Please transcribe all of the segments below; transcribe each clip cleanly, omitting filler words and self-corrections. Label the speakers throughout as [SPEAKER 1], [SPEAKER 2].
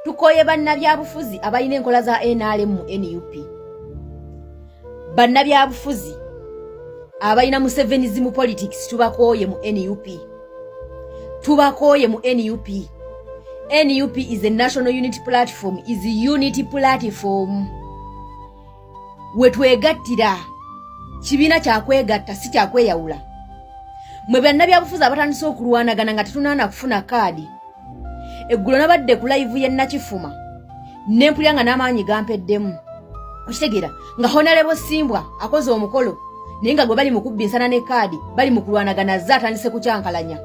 [SPEAKER 1] tukoye bannabyabufuzi abalina enkola za NRM mu NUP. Bannabyabufuzi abalina Musevenism politics tubakoye mu NUP. Tubakoye mu NUP. NUP is a national unity platform, is a unity platform. Wetwegattira kibiina kyakwegatta si kyakweyawula. Mwe bannabyabufuzi abatandise okulwanagana nga tetunaana kufuna kaadi. Eggulo nabadde ku live ya Nakifuma nempulya nga n'amaanyi gampeddemu. Okitegeera nga Honorable Simbwa akoze omukolo naye nga gwe bali mu kubbinsana ne kaadi bali mu kulwanagana zaatandise kukyankalanya.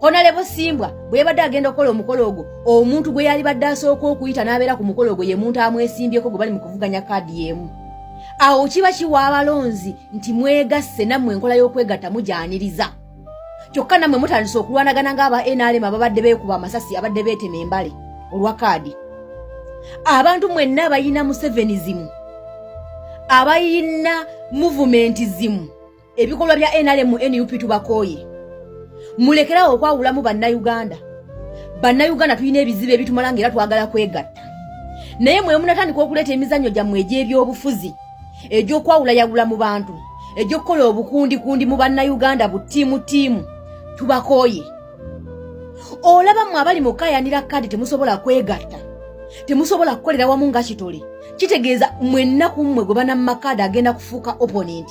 [SPEAKER 1] Honorable Simbwa bwe yabadde agenda okukola omukolo ogwo, omuntu gwe yali badde asooka okuyita n'abeera ku mukolo ogwo ye muntu amwesimbyeko gwe bali mu kuvuganya kaadi y'emu. Awo kiba kiwa abalonzi nti mwegasse nammwe enkola y'okwegatta mujyaniriza. Kyokka nammwe mutandise okulwanagana ng'aba NRM ababadde beekuba amasasi abadde beetema embale olwa kaadi. Abantu mwenna abayina Musevenism, abayina movementism, ebikolwa bya NRM mu NUP tubakooye. Mulekerawo okwawulamu bannayuganda. Bannayuganda tulina ebizibu ebitumala ng'era twagala kwegatta. Naye mwe munatandika okuleeta emizannyo gyammwe egy'ebyobufuzi, egy'okwawulayawula mu bantu, egy'okukola obukundi mu bannayuganda butiimu, tubakooye. Olaba mmwe abali mu kaayanira kaadi temusobola kwegatta, temusobola kukolera wamu nga kitole. Kitegeeza mwenna ku mmwe gwe banammakaadi agenda kufuuka opponent,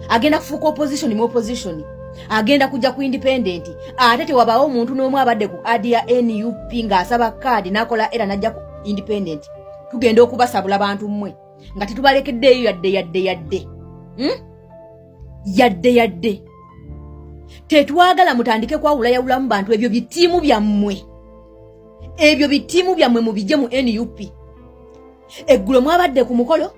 [SPEAKER 1] agenda kufuuka opposition mu opposition, agenda kujja ku independent, ate tewabaawo omuntu n'omu abadde ku kaadi ya NUP ng'asaba kaadi n'akola era n'ajja ku independent. Tugenda okubasabula bantu mmwe nga tetubalekeddeeyo yadde. Tetwagala mutandike kwawulayawulamu bantu. Ebyo bitiimu byammwe mubijje mu NUP. Eggulo mwabadde ku mukolo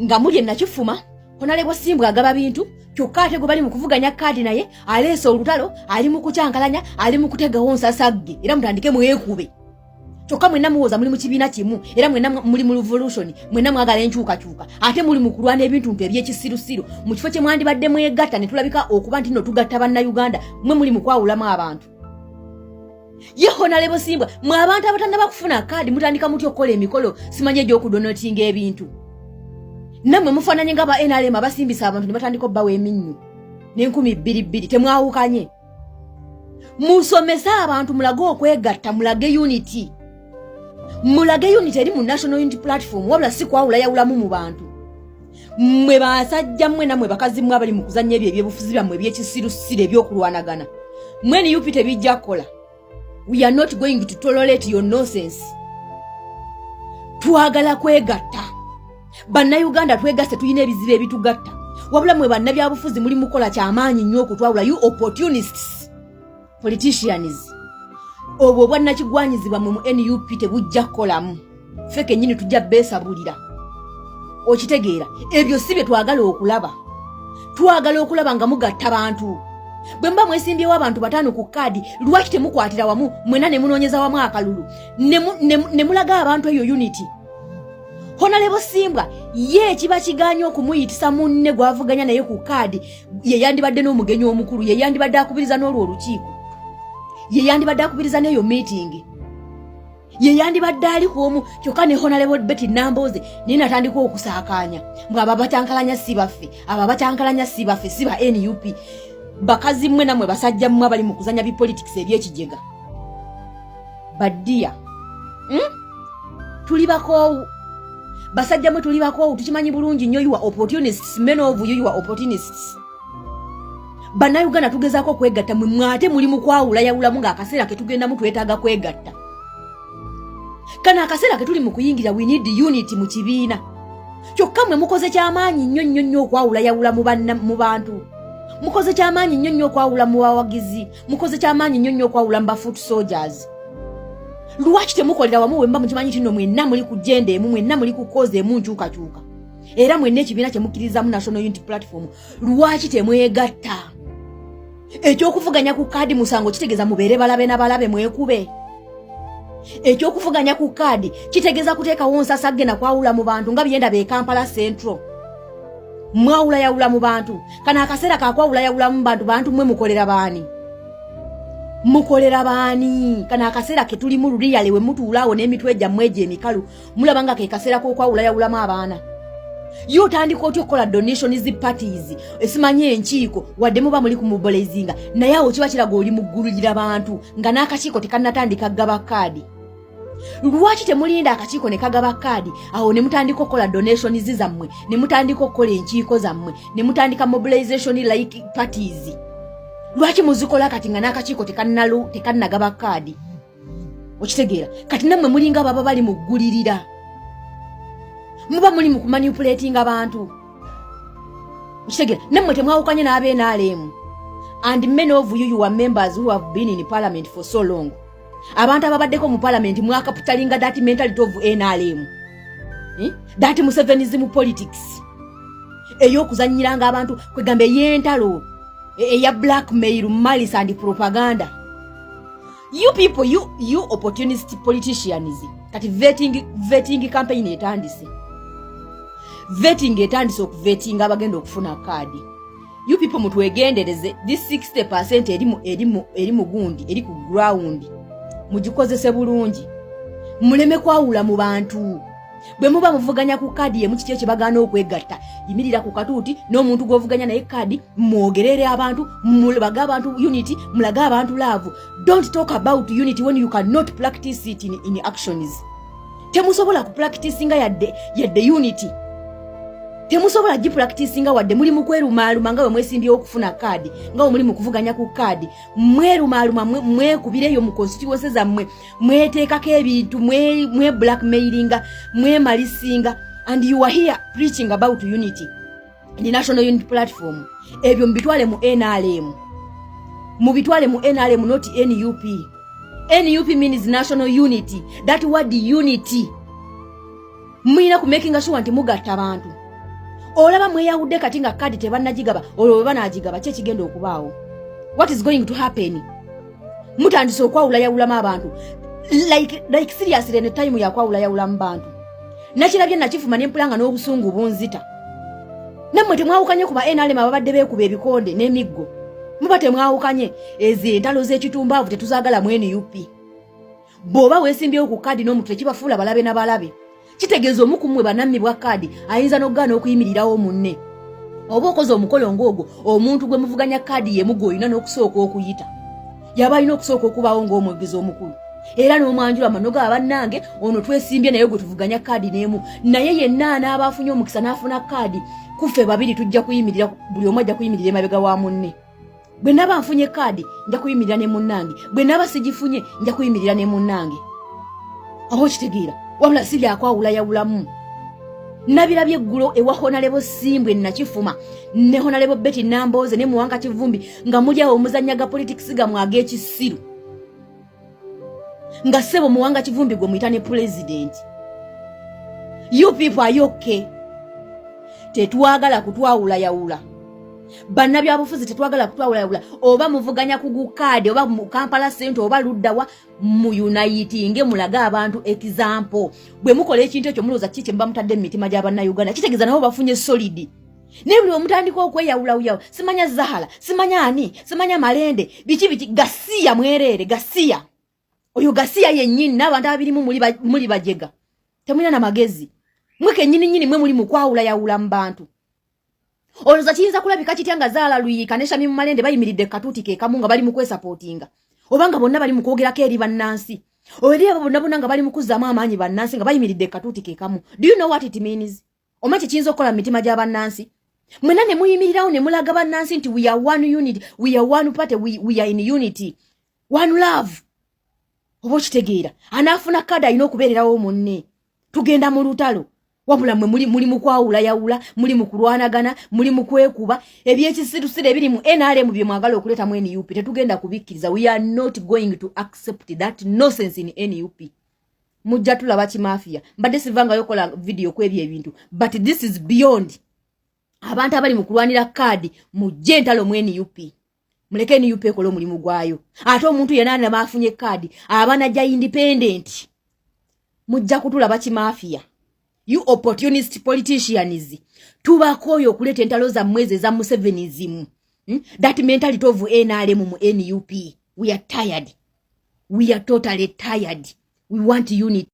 [SPEAKER 1] nga muli Nakifuma, Honorable Simbwa agaba bintu, kyokka ate gwe bali mu kuvuganya kaadi naye aleese olutalo, ali mu kukyankalanya, ali mu kutegawo nsasagge, era mutandike mwekube. Kyokka mwenna muwoza muli mu kibiina kimu, era mwenna muli mu revolution, mwenna mwagala enkyukakyuka, ate muli mu kulwana ebintu eby'ekisirusiru mu kifo kye mwandibadde mwegatta ne tulabika okuba nti nno tugatta bannayuganda, mwe muli mu kwawulamu abantu. Ye Honorable Simbwa, mwe abantu abatannaba kufuna kaadi mutandika mutya okukola emikolo simanye egy'okudonotinga ebintu. Nammwe mufaananye ng'aba NRM abasimbisa abantu ne batandika obbawa eminnyo n'2,200 temwawukanye. Musomese abantu mulage okwegatta, mulage unity. Mulage unity eri mu National Unity Platform, wabula si kwawulayawulamu mu bantu. Mmwe basajja mmwe nammwe bakazi mmwe abali mu kuzannya ebyo ebyobufuzi byammwe eby'ekisirusiru ebyokulwanagana. Mmwe NUP tebijja kukola. We are not going to tolerate your nonsense. Twagala kwegatta. Bannayuganda twegasse tulina ebizibu ebitugatta. Wabula mmwe bannabyabufuzi muli mukola kyamaanyi nnyo okutwawula. You opportunists, politicians. Obwo bwannakigwanyizibwa mu NUP tebujja kukolamu. Ffe kennyini tujja beesabulira. Okitegeera, ebyo si bye twagala okulaba. Twagala okulaba nga mugatta bantu. Bwe mba mwesimbyewo abantu 5 ku kaadi, lwaki temukwatira wamu mwena ne munoonyeza wamu akalulu ne mulaga abantu eyo unity? Honorable Simbwa ye kiba kiganya okumuyitisa munne gwavuganya naye ku kaadi, ye yandibadde n'omugenyi omukulu, ye yandibadde akubiriza n'olwo olukiiko, ye yandibadde akubiriza n'eyo meeting, ye yandibadde ali ku omu. Kyokka ne Honorable Betty Nambooze naye natandika okusaakaanya mbwe aba batyankalanya si baffe, aba batyankalanya si baffe, si ba NUP. Bakazi mmwe nammwe basajja mmwe abali mu kuzanya bipolitics eby'ekijega. Baddiya tuli bakoowu, basajja mmwe tuli bakoowu, tukimanyi bulungi nnyo. You are opportunists, many of you are opportunists. Bannayuganda tugezaako kwegatta, mwe mwate muli mu kwawulayawulamu ng'akaseera ke tugendamu twetaaga kwegatta. Kana akaseera ke tuli mu kuyingira, we need unity mu kibiina. Kyokka mwe mukoze kyamaanyi nnyo okwawulayawula mu bantu. Mukoze kyamaanyi nnyo okwawula mu bawagizi, mukoze kyamaanyi nnyo okwawula mu foot soldiers. Lwaki temukolera wamu wemba mukimanyi kino mwenna muli ku jenda emu, mwenna muli ku koze emu nkyukakyuka, era mwenna ekibiina kye mukkiriza mu National Unity Platform? Lwaki temwegatta? Ekyokuvuganya ku kaadi musango kitegeeza mubeere balabe na balabe mwekube. Ekyokuvuganya ku kaadi kitegeeza kuteekawo nsasagge na kwawula mu bantu nga byenda be Kampala Central. Mwawulayawula mu bantu. Kana akaseera kakwawulayawula mu bantu mwe mukolera baani? mukolera baani kana akaseera ke tuli mu luliyale we mutuulaawo n'emitwe gyammwe egyo emikalu mulabanga ke kaseera k'okwawulayawulamu abaana yo otandika otya okukola donations parties esimanye enkiiko wadde muba muli kumubolezinga naye awo kiba kiraga oli muggululira bantu nga n'akakiiko tekannatandika gaba kaadi lwaki temulinda akakiiko ne kagaba kaadi awo ne mutandika okukola donations zammwe ne mutandika okukola enkiiko zammwe ne mutandika mobilization like parties lwaki muzikola kati nga n'akakiiko tekannagaba kaadi okitegeera kati nammwe mulinga baba bali muggulirira muba muli mu kumanipulatinga abantu okitegeera nammwe temwawukanye n'ab'NRM and many of you are members who have been in parliament for so long abantu ababaddeko mu parliament mwakapitalinga that mentality of NRM that Museveniism politics ey'okuzannyiranga abantu kwegamba ey'entalo eya blackmail malice and propaganda you people you opportunist politicians kati vetting campaign etandise okuvettinga abagenda okufuna kaadi you people mutwegendereze this 60% eri mu gundi eri ku ground mugikozese bulungi muleme kwawula mu bantu bwe muba muvuganya ku kaadi ye mukitye kibagana okwegatta yimirira ku katuuti n'omuntu gw'ovuganya naye kaadi mwogerere abantu mulaga abantu unity mulaga abantu love. Don't talk about unity when you cannot practice it in actions. Temusobola ku practicing yadde unity temusobola gi practicing wadde muli mu kwerumaaluma nga we mwesimbye okufuna kaadi nga we muli mu kuvuganya ku kaadi mwerumaaluma mwekubireyo mu constituencies zammwe mweteekako ebintu mwe blackmailinga mwemalisinga and you are here preaching about unity the national unity platform. Ebyo mbitwale mu NRM mubitwale mu NRM not NUP. NUP means national unity. That word unity mwina ku making sure nti mugatta abantu olaba mweyawudde kati nga kaadi tebannagigaba olwo banagigaba kye kigenda okubaawo. What is going to happen? Mutandise okwawulayawulamu abantu like seriously ne time yakwawulayawulamu bantu nakirabye nakifuma n'empulanga n'obusungu bunzita nammwe temwawukanye kuba NRM ababadde beekuba ebikonde n'emiggo muba temwawukanye ezo entalo z'ekitumbaavu tetuzaagala mu NUP. Bw'oba weesimbyewo ku kaadi n'omuntu tekibafuula balabe n'abalabe kitegeeza omukumwe banammi bwa kaadi ayinza n'okugaana okuyimirirawo munne oba okoze omukolo ng'ogwo omuntu gwe muvuganya kaadi ye mugo olina n'okusooka okuyita yaba alina okusooka okubaawo ng'omwogezi omukulu era n'omwanjula manoga abannange ono twesimbye naye gwe tuvuganya kaadi n'emu naye yenna anaaba afunye omukisa n'afuna kaadi kuffe babiri tujja kuyimirira buli omu ajja kuyimirira emabega wa munne. Bwe naba nfunye kaadi nja kuyimirira ne munnange bwe naba sigifunye nja kuyimirira ne munnange aho kitegeera wabula si byakwawulayawulamu. Nabirabye eggulo ewa Honorable Simbwe nakifuma ne Honorable Betty Namboze ne Muwanga Kivumbi nga mulyawo omuzannyaga politics gamwe ag'ekisiru nga sebo Muwanga Kivumbi gwe muyita ne president. You people are okay. Tetwagala kutwawulayawula bannabyabufuzi tetwagala kutwawulayawula oba muvuganya ku gukaadi oba mu Kampala Center oba luddawa mu uniting mulaga abantu example bwe mukola ekintu ekyo mulooza kiki mba mutadde mu mitima gy'abannayuganda kitegeeza nabo bafunye solid ne buli omutandika okweyawulawuyawo simanya Zahara simanya ani simanya Malende biki Gasiya mwerere Gasiya oyo Gasiya yennyini n'abantu abirimu muli bajega temulina na magezi mweke nyini mwe muli mu kwawulayawula mu bantu. Oloza kiyinza kulabika kitya nga Zahara Luyika ne Shamim Malende bayimiridde katuuti ke kamu nga bali mu kwesupportinga obanga bonna bali mu kwogerako eri bannansi oli abo bonna nga bali mu kuzzaamu amaanyi bannansi nga bayimiridde katuuti ke kamu. Do you know what it means? Omanyi kiyinza okukola mu mitima gy'abannansi mwena ne muyimirirawo ne mulaga bannansi nti we are one unity, we are one party, we are in unity, one love. Oba okitegeera anaafuna kaadi alina okubeererawo munne tugenda mu lutalo wabula mwe muli mu kwawulayawula muli mu kulwanagana muli mu kwekuba ebyekisirusire ebiri mu NRM bye mwagala okuleeta mu NUP tetugenda kubikkiriza. We are not going to accept that nonsense in NUP. Mujja tulaba kimafia mbadde sivanga yokola video ku ebyo ebintu but this is beyond. Abantu abali mu kulwanira kaadi mujje ntalo mu NUP muleke NUP ekola omulimu gwayo ate omuntu yenna n'abafunye kaadi abana ja independent mujja kutulaba kimafia. You opportunist politicians tubakoyo kuleta entalo za mweze za Museveniism. That mentality of NRM mu NUP We are tired. We are totally tired. We want unity.